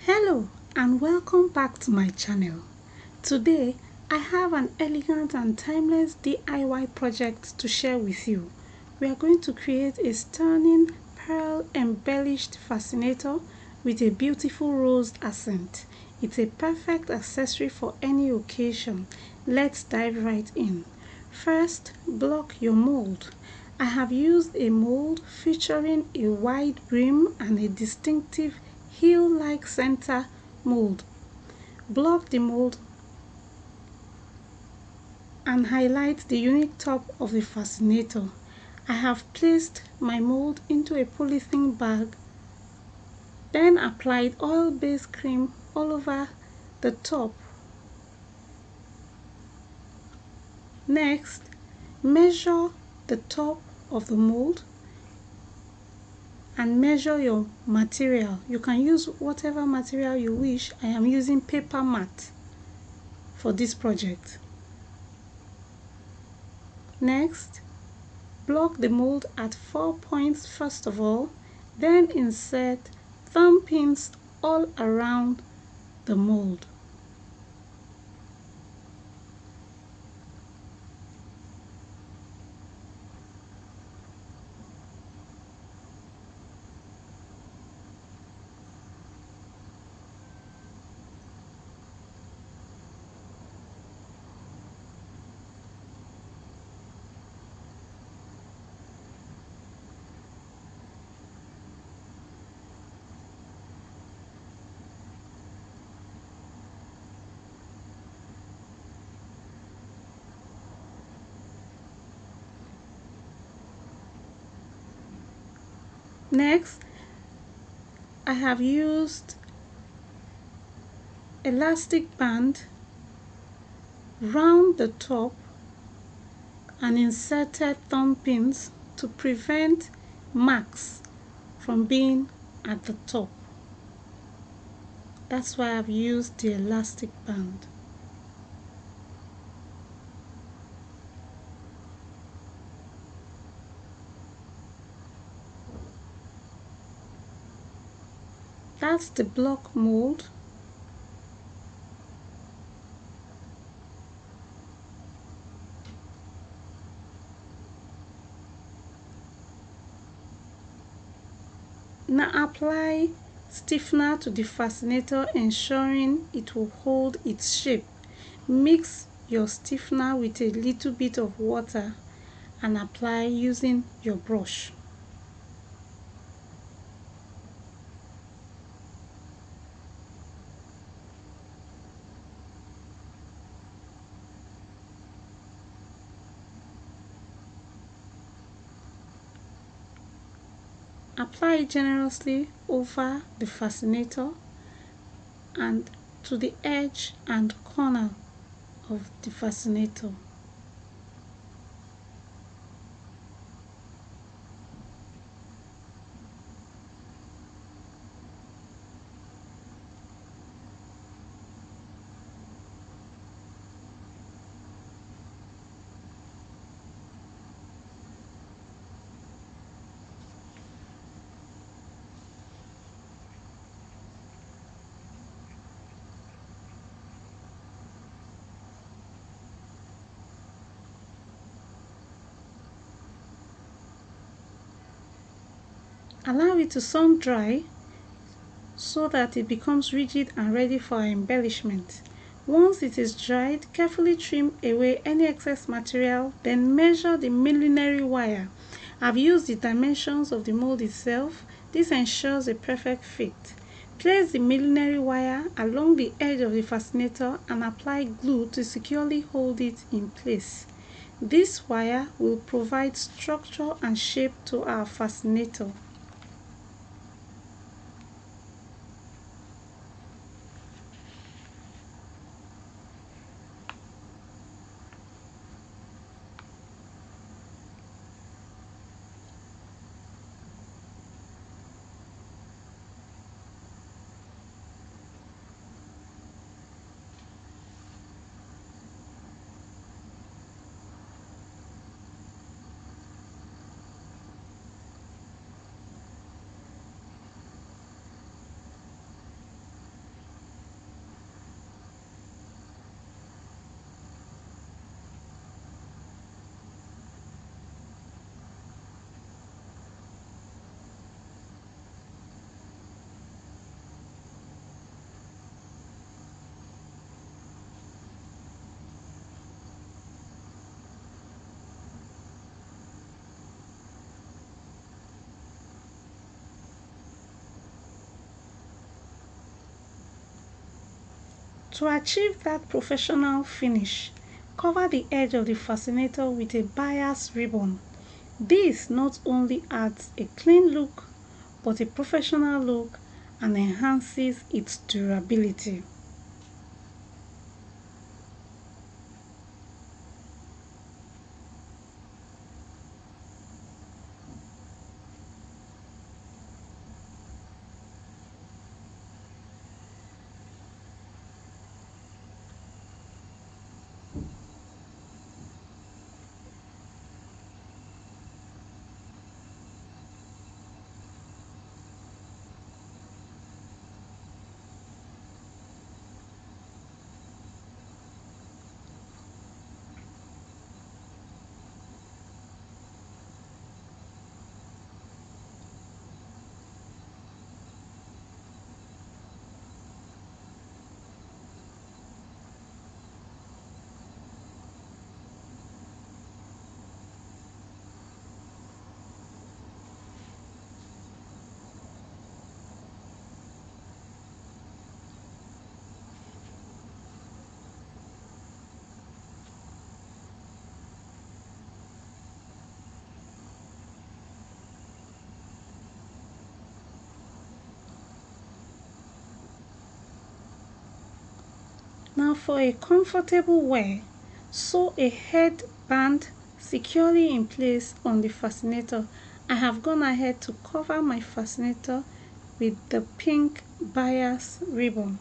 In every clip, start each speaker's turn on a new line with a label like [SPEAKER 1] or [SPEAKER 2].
[SPEAKER 1] Hello and welcome back to my channel. Today I have an elegant and timeless DIY project to share with you. We are going to create a stunning pearl-embellished fascinator with a beautiful rose accent. It's a perfect accessory for any occasion. Let's dive right in. First, block your mold. I have used a mold featuring a wide brim and a distinctive heel-like center mold. Block the mold and highlight the unique top of the fascinator. I have placed my mold into a polythene bag, then applied oil-based cream all over the top. Next, measure the top of the mold and measure your material. You can use whatever material you wish. I am using paper mat for this project. Next, block the mold at 4 points first of all, then insert thumb pins all around the mold. Next, I have used elastic band round the top and inserted thumb pins to prevent marks from being at the top. That's why I've used the elastic band. That's the block mold. Now apply stiffener to the fascinator, ensuring it will hold its shape. Mix your stiffener with a little bit of water and apply using your brush. Apply it generously over the fascinator and to the edge and corner of the fascinator. Allow it to sun dry so that it becomes rigid and ready for embellishment. Once it is dried, carefully trim away any excess material, then measure the millinery wire. I've used the dimensions of the mold itself. This ensures a perfect fit. Place the millinery wire along the edge of the fascinator and apply glue to securely hold it in place. This wire will provide structure and shape to our fascinator. To achieve that professional finish, cover the edge of the fascinator with a bias ribbon. This not only adds a clean look, but a professional look and enhances its durability. Now for a comfortable wear, sew a headband securely in place on the fascinator. I have gone ahead to cover my fascinator with the pink bias ribbon.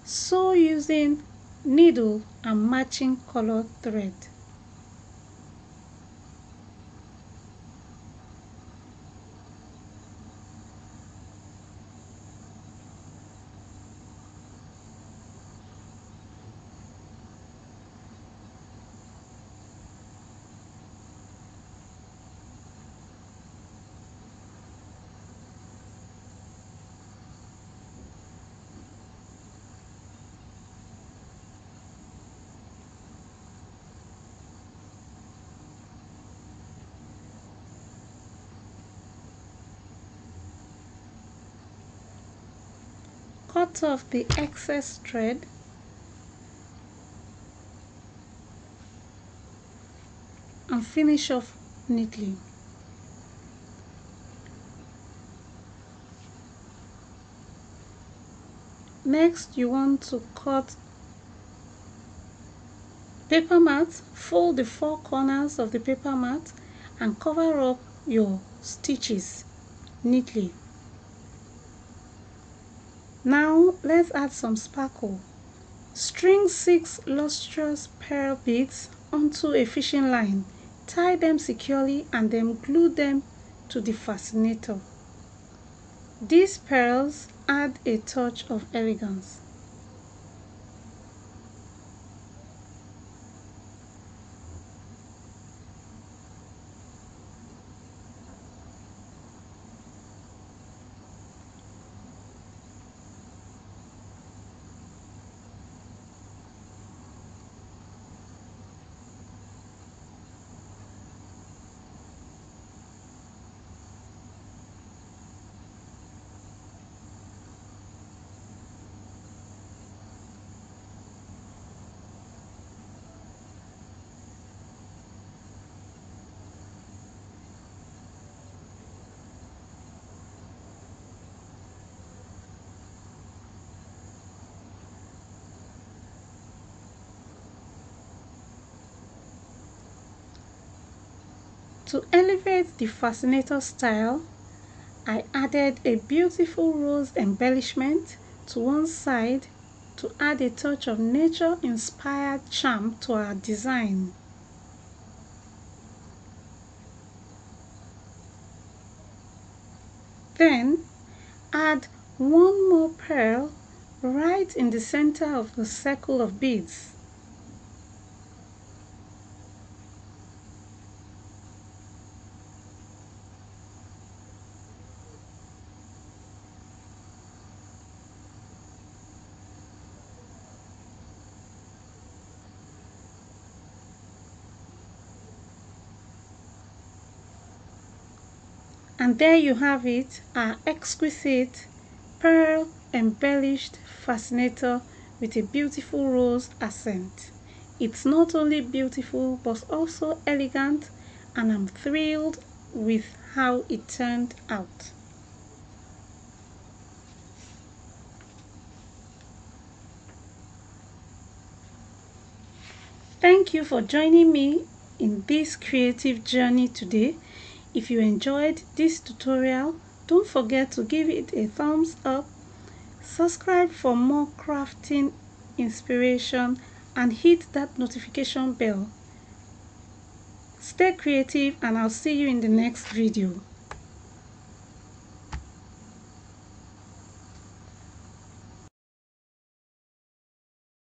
[SPEAKER 1] Sew using needle and matching color thread. Cut off the excess thread and finish off neatly. Next, you want to cut paper mat. Fold the four corners of the paper mat and cover up your stitches neatly. Now let's add some sparkle. String 6 lustrous pearl beads onto a fishing line. Tie them securely and then glue them to the fascinator. These pearls add a touch of elegance. To elevate the fascinator style, I added a beautiful rose embellishment to one side to add a touch of nature-inspired charm to our design. Then add one more pearl right in the center of the circle of beads. And there you have it, our exquisite pearl Pearl-Embellished Fascinator with a beautiful rose accent. It's not only beautiful but also elegant, and I'm thrilled with how it turned out. Thank you for joining me in this creative journey today. If you enjoyed this tutorial, don't forget to give it a thumbs up, subscribe for more crafting inspiration, and hit that notification bell. Stay creative, and I'll see you in the next video.